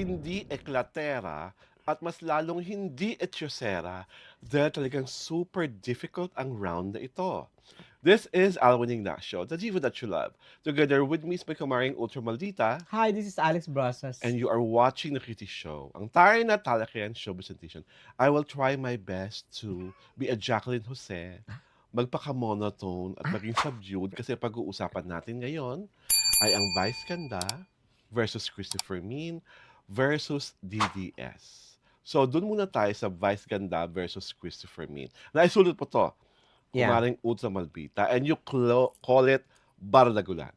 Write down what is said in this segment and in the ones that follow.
hindi eklatera at mas lalong hindi etsyosera dahil talagang super difficult ang round na ito. This is Alwin Ignacio, the diva that you love. Together with me is my kamaring Ultra Maldita, Hi, this is Alex and Brasas. you are watching the Kitty Show, ang taray na talakayan show presentation. I will try my best to be a Jacqueline Jose, magpaka-monotone at maging subdued kasi pag-uusapan natin ngayon ay ang Vice Ganda versus Christopher Min versus DDS. So, dun muna tayo sa Vice Ganda versus Christopher Min. Naisulat po to, Yeah. kumaring Ultra Malbita, and you call it Bardagulan.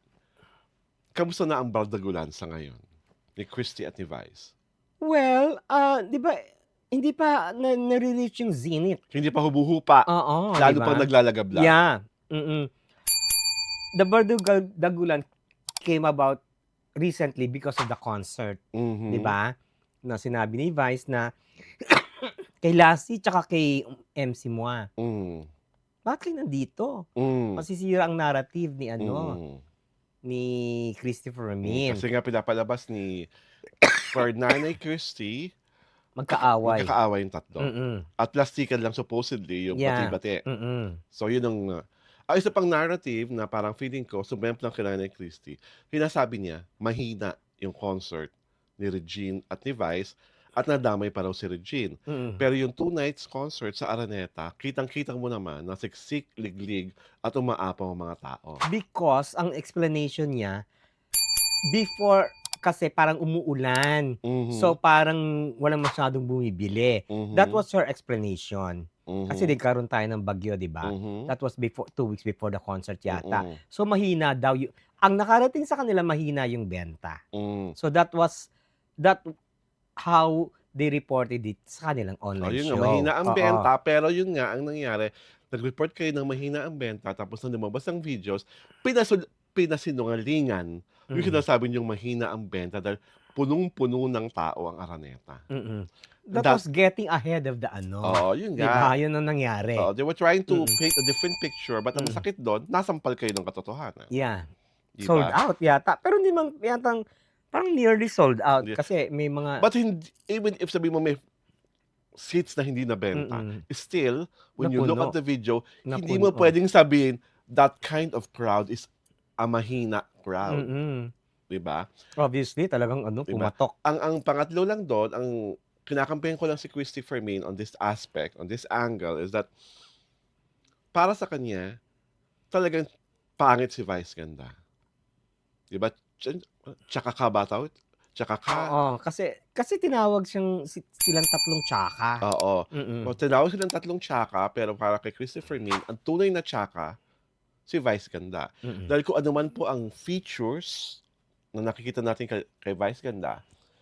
Kamusta na ang Bardagulan sa ngayon? Ni Christy at ni Vice. Well, di ba, hindi pa nare-reach yung zenith. Hindi pa hubuhupa, Oo, lalo di ba? pang naglalagabla. Yeah. The Bardagulan came about recently because of the concert, Mhm. di ba? Na sinabi ni Vice na kay Lassie tsaka kay MC Moa. Mm. Bakit kayo nandito? Mm. Masisira ang narrative ni Mm. ni Christopher Min. Kasi nga pinapalabas ni for Nanay Christy, Magkaaway. magkakaaway yung tatlo. Mm-mm. At plastikan lang supposedly yung Yeah. bati-bati. Mm-mm. So yun ang isa pang narrative na parang feeling ko, sumemplang kay Nanay Christy, sinasabi niya, mahina yung concert ni Regine at ni Vice at nadamay pa raw si Regine. Mm-mm. Pero yung 2 nights concert sa Araneta, kitang-kitang mo naman na siksik, liglig at umaapaw ang mga tao. Because ang explanation niya, before kasi parang umuulan. Mhm. So parang walang masyadong bumibili. Mhm. That was her explanation. Mhm. Kasi nagkaroon tayo ng bagyo, di ba? Mhm. That was 2 weeks before the concert yata. Mhm. So mahina daw ang nakarating sa kanila, mahina yung benta. Mm. So that how they reported it sa kanilang online Yun show. nga, mahina ang Oo. benta, pero yun nga, ang nangyari, nag-report kayo ng mahina ang benta, tapos nang lumabas ang videos, pinasinungalingan yung Mm-mm. sinasabi niyong mahina ang benta dahil punong-puno ng tao ang Araneta. Mm-mm. That was getting ahead of the Yun Di nga. ba? Yun ang nangyari. They were trying to Mm-mm. paint a different picture, but ang Mm. sakit doon, nasampal kayo ng katotohanan. Yeah. Di Sold ba? out yata. Pero hindi man yatang parang nearly sold out Yeah. kasi may mga But hindi, even if sabi mo may seats na hindi nabenta, still, when you look Napuno. at the video, hindi Napuno. mo pwedeng sabihin that kind of crowd is a mahina crowd. Mm-mm. Diba? Obviously, talagang Diba? pumatok. Ang pangatlo lang doon, ang kinakampihan ko lang si Christopher Min on this aspect, on this angle, is that para sa kanya, talagang pangit si Vice Ganda. Diba? Tsaka ka ba tawag? Tsaka ka. Oo, kasi tinawag silang tatlong tsaka. Oo. Mm-mm. O, tinawag silang tatlong tsaka, pero para kay Christopher Min, ang tunay na tsaka, si Vice Ganda. Mm-mm. Dahil kung ano man po ang features na nakikita natin kay Vice Ganda,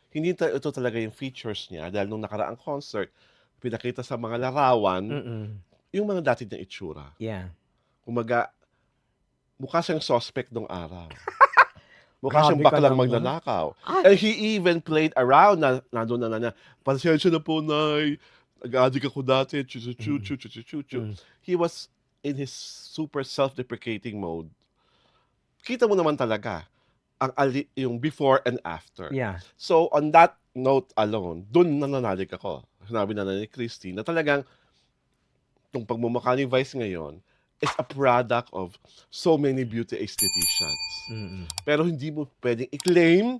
hindi ito talaga yung features niya. Dahil nung nakaraang concert, pinakita sa mga larawan, Mm-mm. yung mga dati niyang itsura. Yeah. Kumaga, mukha siyang suspect nung araw. Mukha Grabe siyang ka baklang naman. magnanakaw. Ay! And he even played around nandun na, pasensya na po, Nay. Nag-addict ako dati. Chu. He was in his super self-deprecating mode. Kita mo naman talaga yung before and after. Yeah. So, on that note alone, dun nananalig ako. Sinabi na ni Christy na talagang itong pagmumukha ni Vice ngayon is a product of so many beauty aestheticians. Mm-mm. Pero hindi mo pwedeng i-claim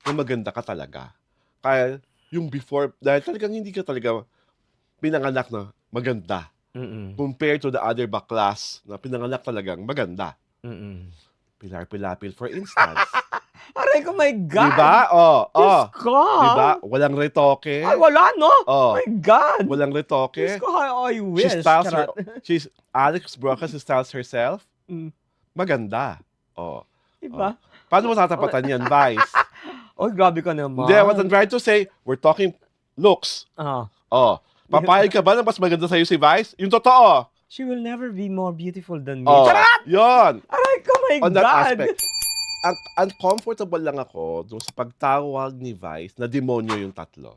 na maganda ka talaga. Kaya yung before, dahil talagang hindi ka talaga pinanganak na maganda. Mm-mm. Compared to the other baklas na pinanganak talagang maganda. Mm-mm. Pilar Pilapil, for instance. Aray ko, my God! Diba? Diyos ko! Diba? Walang retoke. Ay, wala, no? Oh. My God! Walang retoke. Diyos ko, I wish. Alex Brocas styles herself. Mm. Maganda. Diba? Paano mo tatapatan yan, Vice? Oy, grabe ka naman. Hindi, what I'm trying to say, we're talking looks. Papayag ka ba na mas maganda sa'yo si Vice? Yung totoo. She will never be more beautiful than me. Yun. Aray ko, my On that God! aspect. Uncomfortable lang ako dun sa pagtawag ni Vice na demonyo yung tatlo.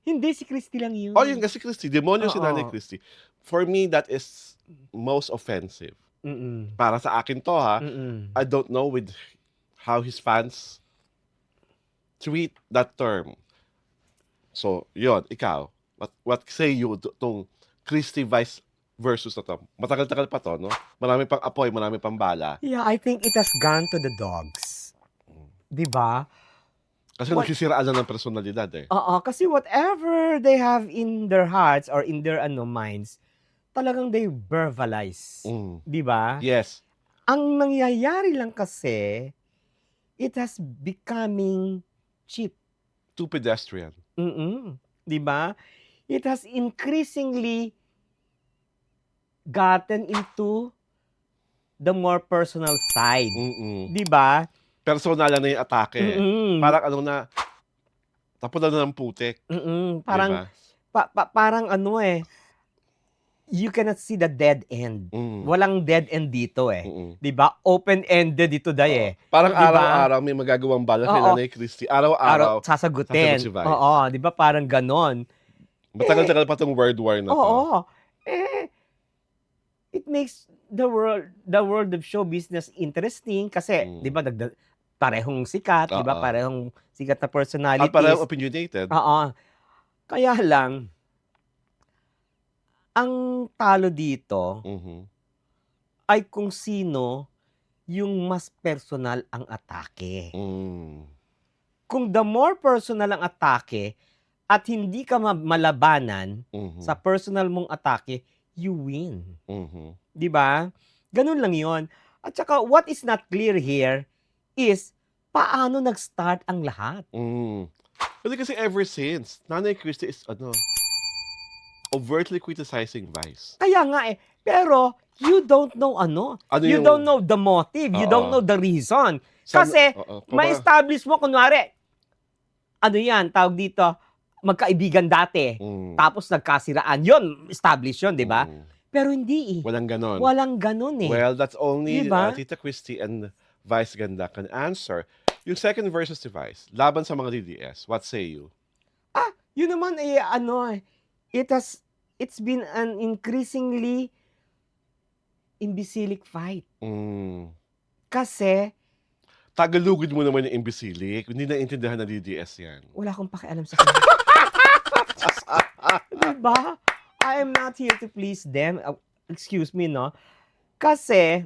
Hindi, si Christy lang yun. Yun nga si Christy. Demonyo si Nanay Christy. For me, that is most offensive. Mm-mm. Para sa akin to, ha. Mm-mm. I don't know with how his fans treat that term. So, yon, ikaw, what say you tong Christy Vice versus na to? Matagal-tagal pa to, no? Marami pang apoy, marami pang bala. Yeah, I think it has gone to the dogs. Di ba? Kasi What- nagsisiraan na ng personalidad eh. Kasi whatever they have in their hearts or in their minds, talagang they verbalize. Mm. Di ba? Yes. Ang nangyayari lang kasi, it has becoming cheap. Too pedestrian. Di ba? It has increasingly gotten into the more personal side. Mm-mm. Di ba? Personal na yung atake. Parang ano na, tapunan na ng putik. Parang, Diba? parang you cannot see the dead end. Walang dead end dito eh. Di ba? Open-ended dito eh. Parang Diba? araw-araw may magagawang bala kay Nanay Christy. Araw-araw sasagutin. sasagot si Vice. Oo, di ba? Parang ganon. Matagal-tagal pa tong word war na to. Oo. It makes the world of show business interesting kasi, di ba, parehong sikat, di ba? Parehong sikat na personalities. At parehong opinionated. Oo. Kaya lang, ang talo dito ay kung sino yung mas personal ang atake. Kung the more personal ang atake at hindi ka malabanan sa personal mong atake, you win. Di ba? Ganun lang yon. At saka, what is not clear here is paano nag-start ang lahat. Kasi ever since, Nanay Christy is overtly criticizing Vice. Kaya nga pero you don't know you don't know the motive, you don't know the reason. Kasi may establish mo, kunwari, tawag dito, magkaibigan dati, tapos nagkasiraan, yun, establish yun, di ba? Pero hindi Walang ganon. Walang ganon Well, that's only diba? Tita Christy and Vice Ganda can answer. Yung second versus si Vice, laban sa mga DDS, what say you? Yun naman it's been an increasingly imbecilic fight. Kasi Tagalogin mo naman yung imbecilic. Hindi naintindihan na DDS yan. wala akong pakialam sa kanila. Diba? I am not here to please them. Excuse me, no? Kasi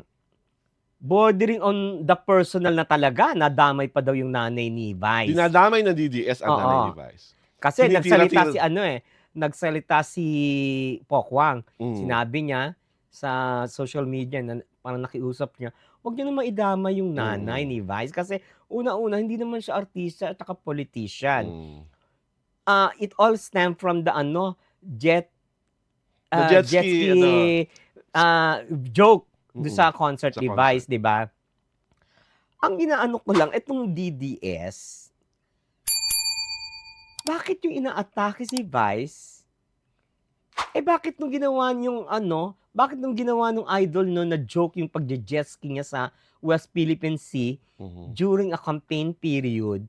bordering on the personal na talaga, nadamay pa daw yung nanay ni Vice. Dinadamay ng DDS ang nanay ni Vice. Kasi Tinitira-tira- nagsalita si Pokwang. Mm. Sinabi niya sa social media na parang nakiusap niya, huwag niyo naman idama yung nanay ni Vice kasi una-una hindi naman siya artista at saka politician. It all stemmed from the jet ski joke doon sa concert ni Vice, di ba? Ang inaano ko lang, itong DDS, bakit yung inaatake si Vice? Bakit nung ginawa niyong bakit nung ginawa nung idol na joke yung pagje-jet ski niya sa West Philippine Sea during a campaign period,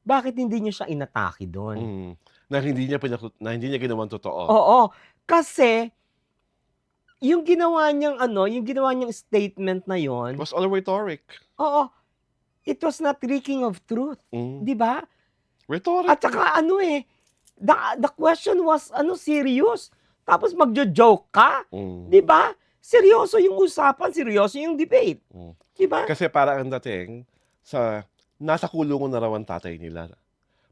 bakit hindi niyo siya inatake doon? Na hindi niya ginawang totoo. Oo, kasi yung ginawa niyang statement na yon, It was all rhetoric. oo, it was not reeking of truth, di ba? Rhetoric. At saka the question was serious. Tapos magjo-joke ka, di ba? Seryoso yung usapan, seryoso yung debate. Di ba? Kasi parang ang dating, nasa kulungan na raw ang tatay nila.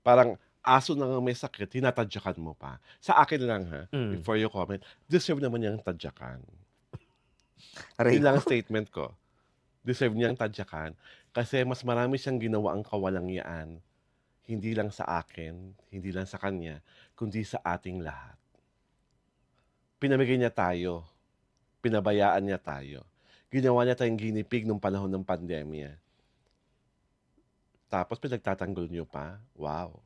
Parang aso na nga may sakit, tinatadyakan mo pa. Sa akin lang before you comment, deserve naman niyang tadyakan. Yun lang ang statement ko. Deserve niyang tadyakan. Kasi mas marami siyang ginawa ang kawalangyaan. Hindi lang sa akin, hindi lang sa kanya, kundi sa ating lahat. Pinamigay niya tayo. Pinabayaan niya tayo. Ginawa niya tayong ginipig nung panahon ng pandemya. Tapos pinagtatanggol niyo pa? Wow.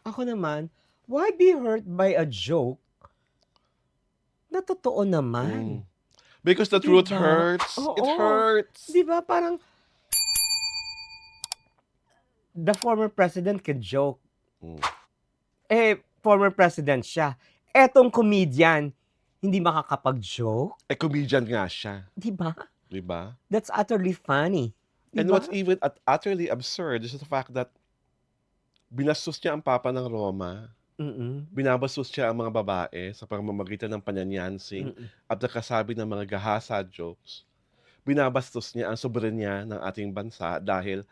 Ako naman, why be hurt by a joke na totoo naman? Because the truth hurts. Oo. It hurts. Di ba? Parang the former president can joke. Former president siya. Etong comedian, hindi makakapag-joke. Comedian nga siya. Di ba? Diba? That's utterly funny. And Diba? what's even utterly absurd is the fact that Binastos niya ang Papa ng Roma. Mm. Binabastos niya ang mga babae sa pamamagitan ng panyanyansing Mm. at nagsasabi ng mga gahasa jokes. Binabastos niya ang soberanya ng ating bansa dahil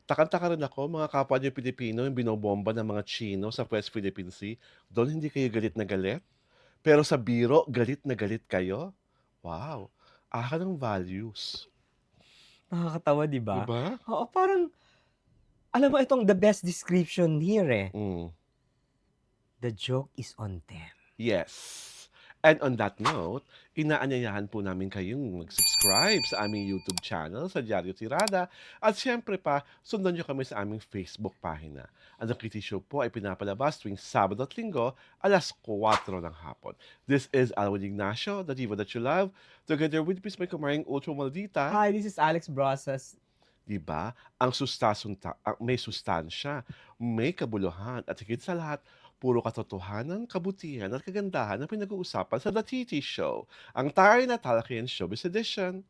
takang-taka rin ako, mga kapwa niyo Pilipino yung binobomba ng mga Tsino sa West Philippine Sea, do'n hindi kayo galit na galit? Pero sa biro, galit na galit kayo? Wow, aka ng values. Nakakatawa, 'di 'Di ba? ba? Oo, parang alam mo itong the best description here, eh. Hmm, The joke is on them. yes. And on that note, inaanyayahan po namin kayong mag-subscribe sa aming YouTube channel sa Diaryo Tirada at siyempre pa, sundan niyo kami sa aming Facebook pahina. Ang The Kitty Show po ay pinapalabas tuwing Sabado at Linggo, 4:00 ng hapon. This is Alwin Ignacio, the diva that you love, together with Miss May Kumaring Ultra Maldita. Hi, this is Alex Brosas. 'Di ba? May sustansya, may kabuluhan at higit sa lahat, puro katotohanan, kabutihan at kagandahan ang pinag-uusapan sa The TT Show, ang taray na talakayan showbiz edition.